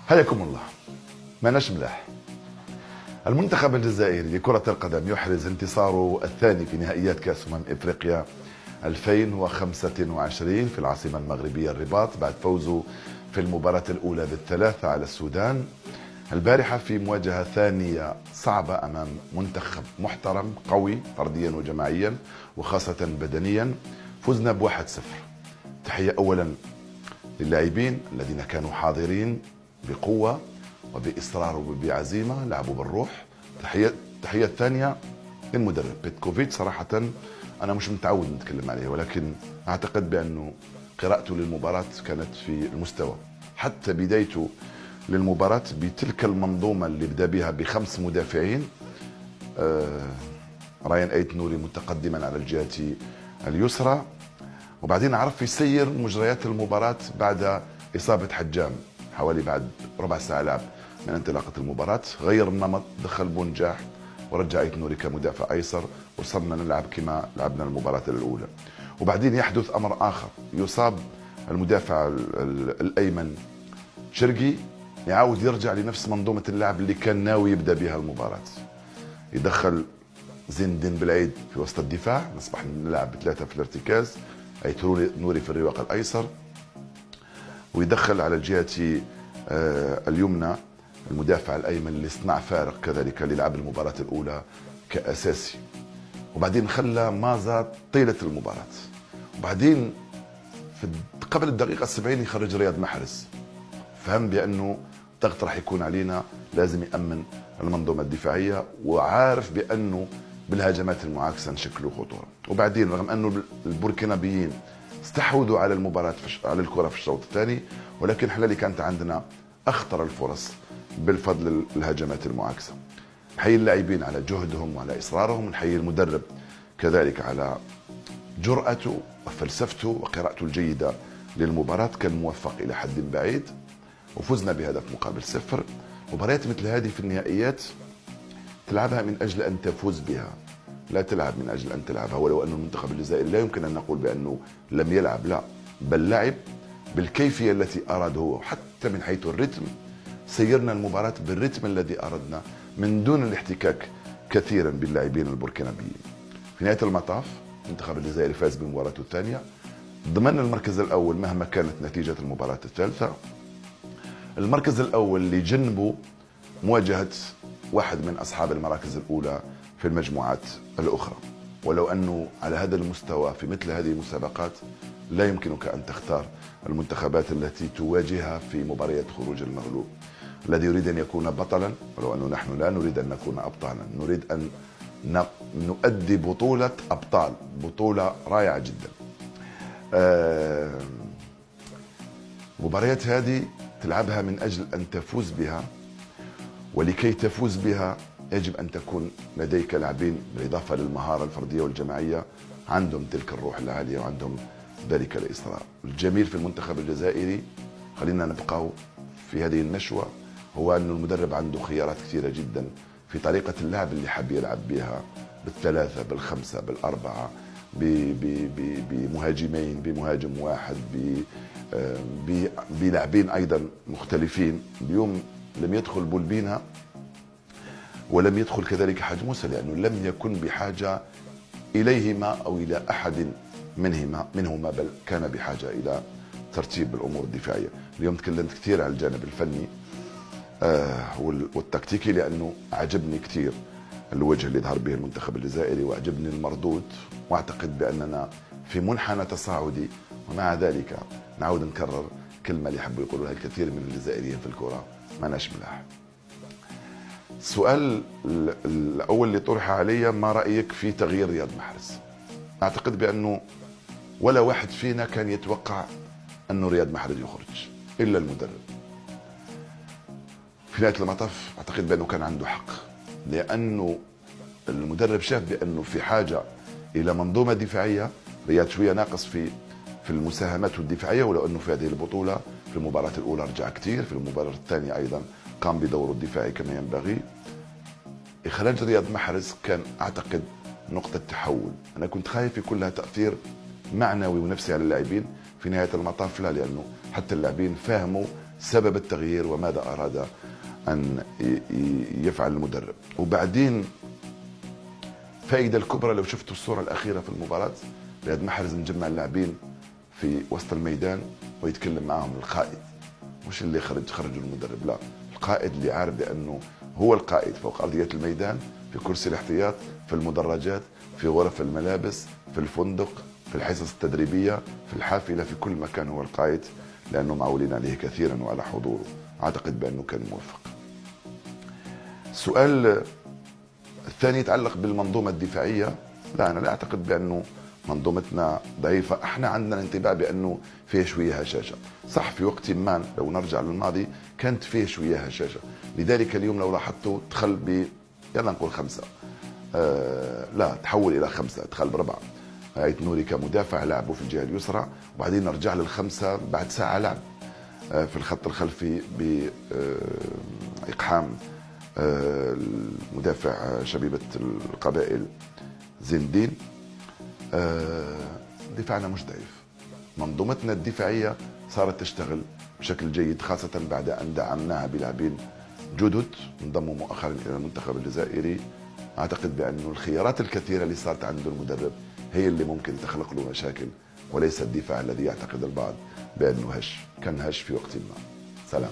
حياكم الله. ماناش ملاح. المنتخب الجزائري لكرة القدم يحرز انتصاره الثاني في نهائيات كأس إفريقيا 2025 في العاصمة المغربية الرباط بعد فوزه في المباراة الأولى بالثلاثة على السودان البارحة في مواجهة ثانية صعبة أمام منتخب محترم قوي فرديا وجماعيا وخاصة بدنيا. فزنا ب1-0. تحية أولا للاعبين الذين كانوا حاضرين بقوة وبإصرار وبعزيمة، لعبوا بالروح. تحية الثانية للمدرب بيتكوفيتش. صراحة أنا مش متعود نتكلم عليه، ولكن أعتقد بأنه قراءته للمباراة كانت في المستوى. حتى بدايته للمباراة بتلك المنظومة اللي بدأ بها ب5 مدافعين، رايان أيت نوري متقدما على الجهة اليسرى، وبعدين عرف يسير مجريات المباراة بعد إصابة حجام حوالي بعد ربع ساعة لعب من انطلاقة المباراة. غير النمط، دخل بونجاح ورجع أيت نوري كمدافع أيسر، وصرنا نلعب كما لعبنا المباراة الأولى. وبعدين يحدث أمر آخر، يصاب المدافع الأيمن شرقي، يعاود يرجع لنفس منظومة اللعب اللي كان ناوي يبدأ بها المباراة. يدخل زين الدين بالعيد في وسط الدفاع، نصبح نلعب ب3 في الارتكاز، أيت نوري في الرواق الأيسر، ويدخل على الجهة اليمنى المدافع الأيمن اللي صنع فارق كذلك، اللي لعب المباراة الأولى كأساسي. وبعدين خلى مازا طيلة المباراة، وبعدين قبل الدقيقة 70 يخرج رياض محرز. فهم بأنه ضغط راح يكون علينا، لازم يأمن المنظومة الدفاعية، وعارف بأنه بالهجمات المعاكسة نشكلوا خطورة. وبعدين رغم أنه البوركينابيين استحوذوا على المباراة على الكرة في الشوط الثاني، ولكن احنا اللي كانت عندنا أخطر الفرص بالفضل الهجمات المعاكسة. نحيي اللاعبين على جهدهم وعلى إصرارهم، نحيي المدرب كذلك على جرأته وفلسفته وقراءته الجيدة للمباراة. كان موفق إلى حد بعيد، وفزنا بهدف مقابل 0. مباريات مثل هذه في النهائيات تلعبها من أجل أن تفوز بها، لا تلعب من أجل أن تلعبها. ولو أن المنتخب الجزائري لا يمكن أن نقول بأنه لم يلعب، لا، بل لعب بالكيفية التي أراده هو. حتى من حيث الرتم سيرنا المباراة بالرتم الذي أردنا من دون الاحتكاك كثيرا باللاعبين البوركينابيين. في نهاية المطاف المنتخب الجزائري فاز بمباراته الثانية، ضمن المركز الأول مهما كانت نتيجة المباراة الثالثة. المركز الأول اللي جنبه مواجهة واحد من أصحاب المراكز الأولى في المجموعات الأخرى. ولو أنه على هذا المستوى في مثل هذه المسابقات لا يمكنك أن تختار المنتخبات التي تواجهها في مباريات خروج المغلوب. الذي يريد أن يكون بطلا، ولو أنه نحن لا نريد أن نكون أبطالا، نريد أن نؤدي بطولة أبطال، بطولة رائعة جدا. مباريات هذه تلعبها من أجل أن تفوز بها، ولكي تفوز بها يجب أن تكون لديك لاعبين بالإضافة للمهارة الفردية والجماعية عندهم تلك الروح العالية وعندهم ذلك الإصرار. الجميل في المنتخب الجزائري، خلينا نبقى في هذه النشوة، هو أن المدرب عنده خيارات كثيرة جدا في طريقة اللعب اللي حاب يلعب بها، ب3 ب5 ب4، بمهاجمين، بمهاجم واحد، بلاعبين أيضا مختلفين. اليوم لم يدخل بولبينا ولم يدخل كذلك حاج موسى، لأنه لم يكن بحاجة إليهما أو إلى أحد منهما، بل كان بحاجة إلى ترتيب الأمور الدفاعية. اليوم تكلمت كثير على الجانب الفني والتكتيكي، لأنه عجبني كثير الوجه اللي ظهر به المنتخب الجزائري، وعجبني المردود، واعتقد بأننا في منحنى تصاعدي. ومع ذلك نعود نكرر كلمة اللي يحبوا يقولوها الكثير من الجزائريين في الكرة: ماناش ملاح. السؤال الأول اللي طرح علي: ما رأيك في تغيير رياض محرز؟ أعتقد بأنه ولا واحد فينا كان يتوقع أنه رياض محرز يخرج إلا المدرب. في نهاية المطاف أعتقد بأنه كان عنده حق، لأنه المدرب شاف بأنه في حاجة إلى منظومة دفاعية. رياض شوية ناقص في المساهمات الدفاعية، ولو أنه في هذه البطولة في المباراة الأولى رجع كثير، في المباراة الثانية أيضا قام بدوره الدفاعي كما ينبغي. إخراج رياض محرز كان أعتقد نقطة تحول. أنا كنت خايف يكون لها تأثير معنوي ونفسي على اللاعبين، في نهاية المطاف لا، لأنه حتى اللاعبين فاهموا سبب التغيير وماذا أراد أن يفعل المدرب. وبعدين فائدة الكبرى لو شفتوا الصورة الأخيرة في المباراة، رياض محرز مجمع اللاعبين في وسط الميدان ويتكلم معهم القائد، مش اللي خرجوا المدرب، لا، القائد اللي عارف بأنه هو القائد فوق أرضية الميدان، في كرسي الاحتياط، في المدرجات، في غرف الملابس، في الفندق، في الحصص التدريبية، في الحافلة، في كل مكان هو القائد، لأنه معولين عليه كثيرا وعلى حضوره. أعتقد بأنه كان موفق. السؤال الثاني يتعلق بالمنظومة الدفاعية. لا، أنا لا أعتقد بأنه منظومتنا ضعيفة. احنا عندنا انطباع بأنه فيه شوية هشاشة. صح، في وقت ما لو نرجع للماضي كانت فيه شوية هشاشة، لذلك اليوم لو لاحظتوا دخل يلا نقول 5، لا تحول إلى 5، دخل ب4. آيت نوري كمدافع لعبوا في الجهة اليسرى، وبعدين نرجع لل5 بعد ساعة لعب في الخط الخلفي بإقحام المدافع شبيبة القبائل زين الدين. دفاعنا مش ضعيف، منظومتنا الدفاعية صارت تشتغل بشكل جيد، خاصة بعد أن دعمناها بلاعبين جدد انضموا مؤخرا إلى المنتخب الجزائري. أعتقد بأن الخيارات الكثيرة اللي صارت عند المدرب هي اللي ممكن تخلق له مشاكل، وليس الدفاع الذي يعتقد البعض بأنه هش، كان هش في وقت ما. سلام.